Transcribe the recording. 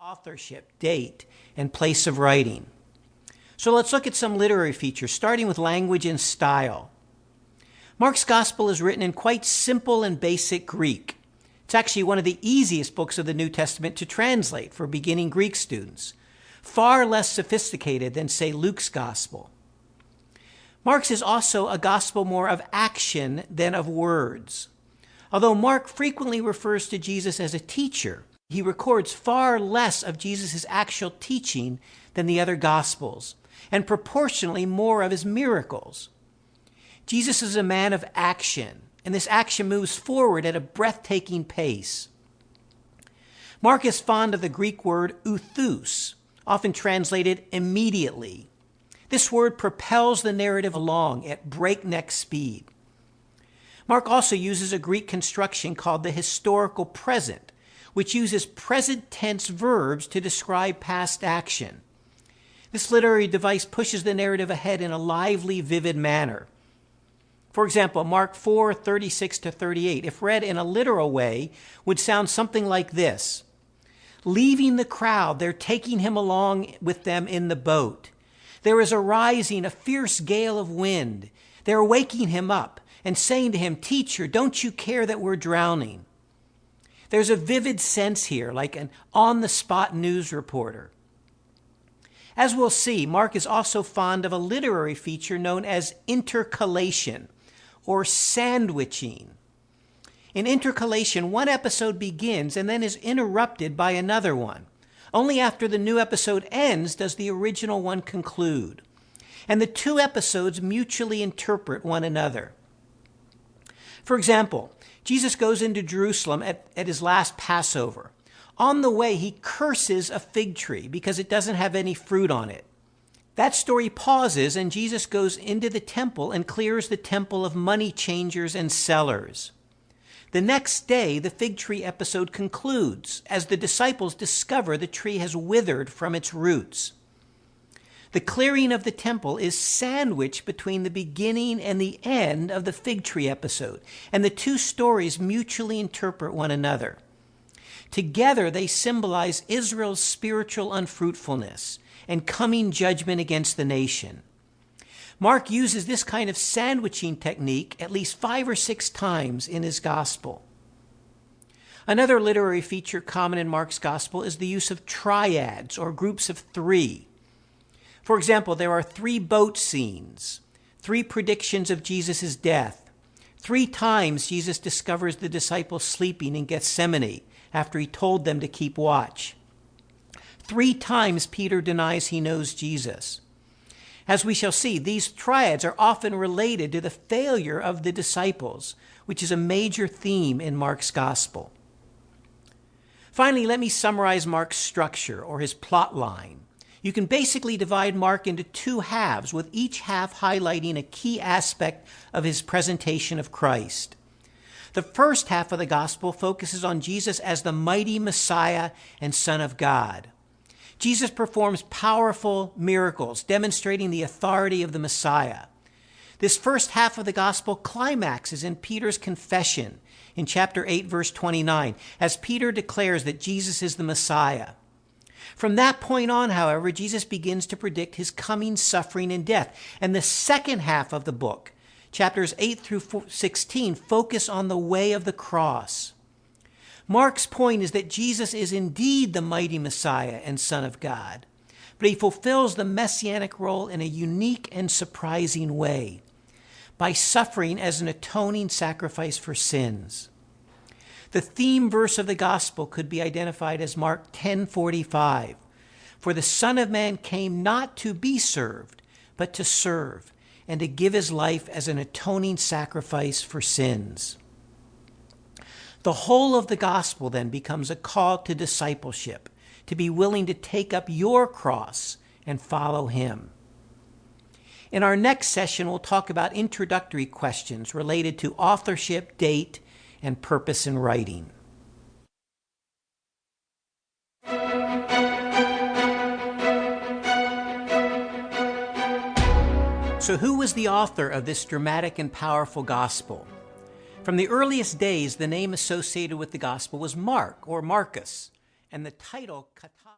authorship, date, and place of writing. So let's look at some literary features, starting with language and style. Mark's Gospel is written in quite simple and basic Greek. It's actually one of the easiest books of the New Testament to translate for beginning Greek students, far less sophisticated than, say, Luke's Gospel. Mark's is also a gospel more of action than of words. Although Mark frequently refers to Jesus as a teacher, he records far less of Jesus' actual teaching than the other Gospels, and proportionally more of his miracles. Jesus is a man of action, and this action moves forward at a breathtaking pace. Mark is fond of the Greek word outhous, often translated immediately. This word propels the narrative along at breakneck speed. Mark also uses a Greek construction called the historical present, which uses present tense verbs to describe past action. This literary device pushes the narrative ahead in a lively, vivid manner. For example, Mark 4:36-38, if read in a literal way, would sound something like this. Leaving the crowd, they're taking him along with them in the boat. There is arising a fierce gale of wind. They're waking him up and saying to him, "Teacher, don't you care that we're drowning?" There's a vivid sense here, like an on-the-spot news reporter. As we'll see, Mark is also fond of a literary feature known as intercalation, or sandwiching. In intercalation, one episode begins and then is interrupted by another one. Only after the new episode ends does the original one conclude. And the two episodes mutually interpret one another. For example, Jesus goes into Jerusalem at his last Passover. On the way, he curses a fig tree because it doesn't have any fruit on it. That story pauses, and Jesus goes into the temple and clears the temple of money changers and sellers. The next day, the fig tree episode concludes as the disciples discover the tree has withered from its roots. The clearing of the temple is sandwiched between the beginning and the end of the fig tree episode, and the two stories mutually interpret one another. Together, they symbolize Israel's spiritual unfruitfulness and coming judgment against the nation. Mark uses this kind of sandwiching technique at least 5 or 6 times in his gospel. Another literary feature common in Mark's gospel is the use of triads, or groups of 3. For example, there are 3 boat scenes, 3 predictions of Jesus' death. 3 times Jesus discovers the disciples sleeping in Gethsemane after he told them to keep watch. 3 times Peter denies he knows Jesus. As we shall see, these triads are often related to the failure of the disciples, which is a major theme in Mark's gospel. Finally, let me summarize Mark's structure, or his plot line. You can basically divide Mark into 2 halves, with each half highlighting a key aspect of his presentation of Christ. The first half of the gospel focuses on Jesus as the mighty Messiah and Son of God. Jesus performs powerful miracles, demonstrating the authority of the Messiah. This first half of the gospel climaxes in Peter's confession in chapter 8, verse 29, as Peter declares that Jesus is the Messiah. From that point on, however, Jesus begins to predict his coming suffering and death. And the second half of the book, chapters 8 through 16, focus on the way of the cross. Mark's point is that Jesus is indeed the mighty Messiah and Son of God, but he fulfills the messianic role in a unique and surprising way, by suffering as an atoning sacrifice for sins. The theme verse of the gospel could be identified as Mark 10:45. For the Son of Man came not to be served, but to serve, and to give his life as an atoning sacrifice for sins. The whole of the gospel then becomes a call to discipleship, to be willing to take up your cross and follow him. In our next session, we'll talk about introductory questions related to authorship, date, and purpose in writing. So who was the author of this dramatic and powerful gospel? From the earliest days, the name associated with the gospel was Mark, or Marcus, and the title Kata.